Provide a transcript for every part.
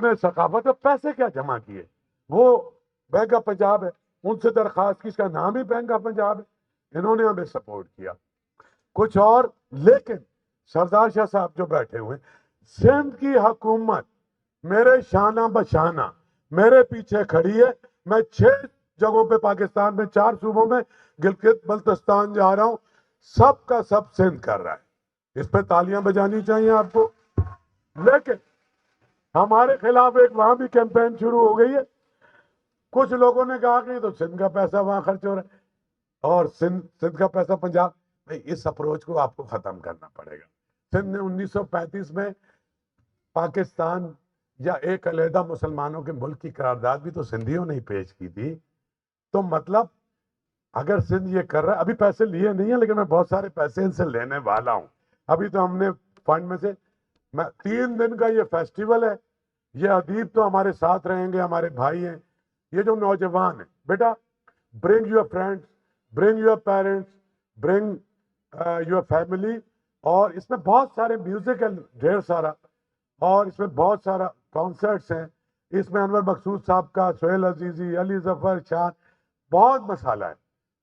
اپنے ثقافت میں پیسے کیا جمع کیے. وہ بینک آف پنجاب ہے, ان سے درخواست کی, اس کا نام ہی بینک آف پنجاب ہے, انہوں نے ہمیں سپورٹ کیا. کچھ اور, لیکن سردار شاہ صاحب جو بیٹھے ہوئے, سندھ کی حکومت میرے شانہ بشانہ میرے پیچھے کھڑی ہے. میں 6 جگہوں پہ پاکستان میں 4 صوبوں میں گلگت بلتستان جا رہا ہوں, سب کا سب سندھ کر رہا ہے. اس پہ تالیاں بجانی چاہیے آپ کو. لیکن ہمارے خلاف ایک وہاں بھی کیمپین شروع ہو گئی ہے. کچھ لوگوں نے کہا کہ تو سندھ کا پیسہ وہاں خرچ ہو رہا ہے اور سندھ کا پیسہ پنجاب. اس اپروچ کو آپ کو ختم کرنا پڑے گا. سندھ نے 1935 میں پاکستان یا ایک علیحدہ مسلمانوں کے ملک کی قرارداد بھی تو سندھیوں نے ہی پیش کی تھی. تو مطلب اگر سندھ یہ کر رہا ہے, ابھی پیسے لیے نہیں ہیں لیکن میں بہت سارے پیسے ان سے لینے والا ہوں. ابھی تو ہم نے فنڈ میں سے 3 دن کا یہ فیسٹیول ہے. یہ ادیب تو ہمارے ساتھ رہیں گے, ہمارے بھائی ہیں. یہ جو نوجوان ہیں, بیٹا bring your friends, bring your parents, bring your family. اور اس میں بہت سارے میوزک ہے, ڈھیر سارا, اور اس میں بہت سارا کانسرٹس ہیں. اس میں انور مقصود صاحب کا, سہیل عزیزی, علی ظفر شان, بہت مسالہ ہے.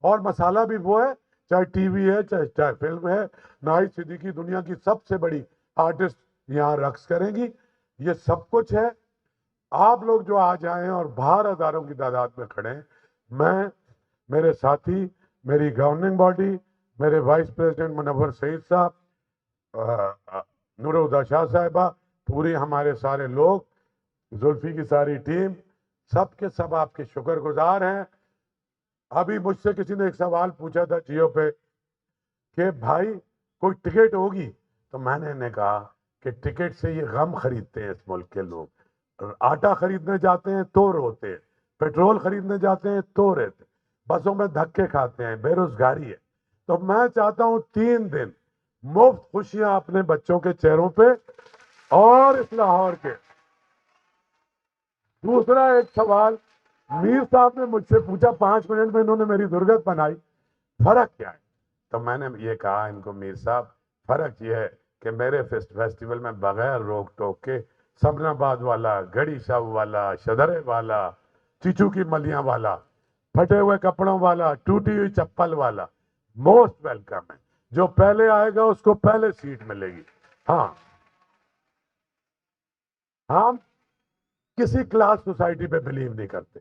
اور مسالہ بھی وہ ہے, چاہے ٹی وی ہے, چاہے فلم ہے. ناہید صدیقی دنیا کی سب سے بڑی آرٹسٹ یہاں رقص کریں گی. یہ سب کچھ ہے. آپ لوگ جو آج آئے ہیں اور باہر ہزاروں کی تعداد میں کھڑے ہیں, میں, میرے ساتھی, میری گورننگ باڈی, میرے وائس پریزیڈنٹ منور سعید صاحب, نورالہدیٰ شاہ صاحبہ, پوری ہمارے سارے لوگ, زلفی کی ساری ٹیم, سب کے سب آپ کے شکر گزار ہیں. ابھی مجھ سے کسی نے ایک سوال پوچھا تھا جیو پہ کہ بھائی کوئی ٹکٹ ہوگی, تو میں نے کہا کہ ٹکٹ سے یہ غم خریدتے ہیں اس ملک کے لوگ. آٹا خریدنے جاتے ہیں تو روتے ہیں, پیٹرول خریدنے جاتے ہیں تو رہتے, بسوں میں دھکے کھاتے ہیں, بے روزگاری ہے. تو میں چاہتا ہوں 3 دن مفت خوشیاں اپنے بچوں کے چہروں پہ. اور اس لاہور کے دوسرا ایک سوال میر صاحب نے مجھ سے پوچھا, 5 منٹ میں انہوں نے میری درگت بنائی, فرق کیا ہے؟ تو میں نے یہ کہا ان کو, میر صاحب فرق یہ ہے کہ میرے فیسٹیول میں بغیر روک ٹوک کے سمن آباد والا, گڑی شاہ والا, شدرے والا, چیچو کی ملیاں والا, پھٹے ہوئے کپڑوں والا, ٹوٹی ہوئی چپل والا موسٹ ویلکم ہے. جو پہلے آئے گا اس کو پہلے سیٹ ملے گی. ہاں, ہم کسی کلاس سوسائٹی پہ بلیو نہیں کرتے.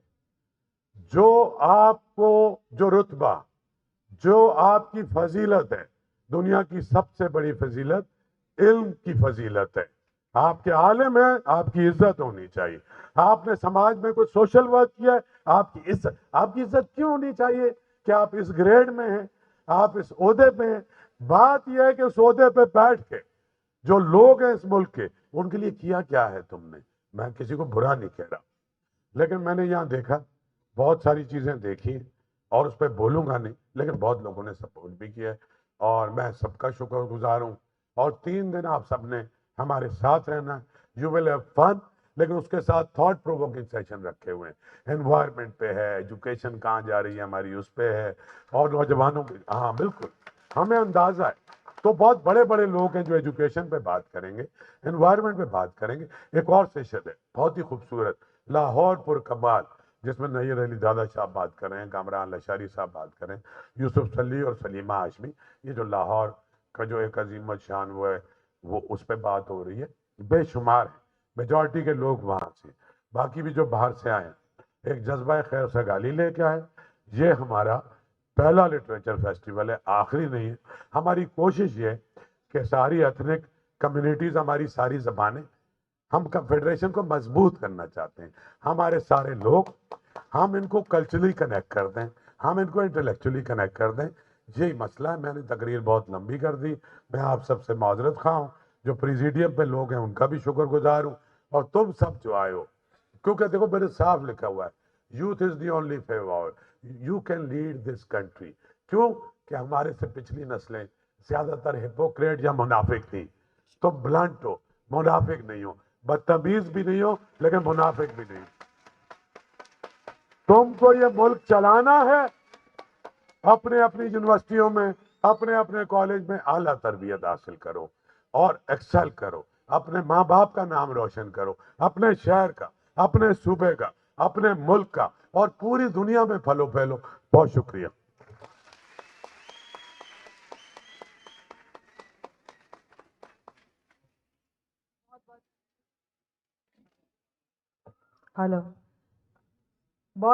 جو آپ کو, جو رتبہ, جو آپ کی فضیلت ہے, دنیا کی سب سے بڑی فضیلت علم کی فضیلت ہے. آپ کے عالم ہیں, آپ کی عزت ہونی چاہیے. آپ نے سماج میں کوئی سوشل ورک کیا ہے, آپ کی عزت کیوں ہونی چاہیے کہ آپ اس گریڈ میں ہیں, آپ اس عہدے پہ ہیں. بات یہ ہے کہ اس عہدے پہ بیٹھ کے جو لوگ ہیں اس ملک کے, ان کے لیے کیا ہے تم نے. میں کسی کو برا نہیں کہہ رہا, لیکن میں نے یہاں دیکھا, بہت ساری چیزیں دیکھی اور اس پہ بولوں گا نہیں, لیکن بہت لوگوں نے سپورٹ بھی کیا ہے اور میں سب کا شکر گزار ہوں. اور 3 دن آپ سب نے ہمارے ساتھ رہنا. یو ول ہیو فن, لیکن اس کے ساتھ تھاٹ پرووکنگ سیشن رکھے ہوئے ہیں. انوائرمنٹ پہ ہے, ایجوکیشن کہاں جا رہی ہے ہماری اس پہ ہے, اور نوجوانوں پہ. ہاں بالکل, ہمیں اندازہ ہے. تو بہت بڑے بڑے لوگ ہیں جو ایجوکیشن پہ بات کریں گے, انوائرمنٹ پہ بات کریں گے. ایک اور سیشن ہے بہت ہی خوبصورت, لاہور پر کمال, جس میں نیر علی دادا صاحب بات کر رہے ہیں, کامران لشاری صاحب بات کر رہے ہیں, یوسف سلی اور سلیمہ ہاشمی. یہ جو لاہور کا جو ایک عظیم الشان وہ ہے, وہ اس پہ بات ہو رہی ہے. بے شمار ہے, میجورٹی کے لوگ وہاں سے, باقی بھی جو باہر سے آئے ہیں. ایک جذبہ خیر سگالی لے کے آئے. یہ ہمارا پہلا لٹریچر فیسٹیول ہے, آخری نہیں ہے. ہماری کوشش یہ ہے کہ ساری ایتھنک کمیونٹیز, ہماری ساری زبانیں, ہم فیڈریشن کو مضبوط کرنا چاہتے ہیں. ہمارے سارے لوگ, ہم ان کو کلچرلی کنیکٹ کر دیں, ہم ان کو انٹلیکچولی کنیکٹ کر دیں. یہی مسئلہ ہے. میں نے تقریر بہت لمبی کر دی, میں آپ سب سے معذرت خواہ ہوں. جو پریزیڈیم پہ لوگ ہیں ان کا بھی شکر گزار ہوں, اور تم سب جو آئے ہو, کیونکہ دیکھو میرے صاف لکھا ہوا ہے, youth is the only favour, you can lead this country. کیوں کہ ہمارے سے پچھلی نسلیں زیادہ تر ہپوکریٹ یا منافق تھیں. تم بلنٹ ہو, منافق نہیں ہو, بدتمیز بھی نہیں ہو, لیکن منافق بھی نہیں. تم کو یہ ملک چلانا ہے, اپنے اپنی یونیورسٹیوں میں, اپنے اپنے کالج میں اعلیٰ تربیت حاصل کرو اور ایکسل کرو. اپنے ماں باپ کا نام روشن کرو، اپنے شہر کا، اپنے صوبے کا، اپنے ملک کا، اور پوری دنیا میں پھلو پھیلو۔ بہت شکریہ۔ ہلو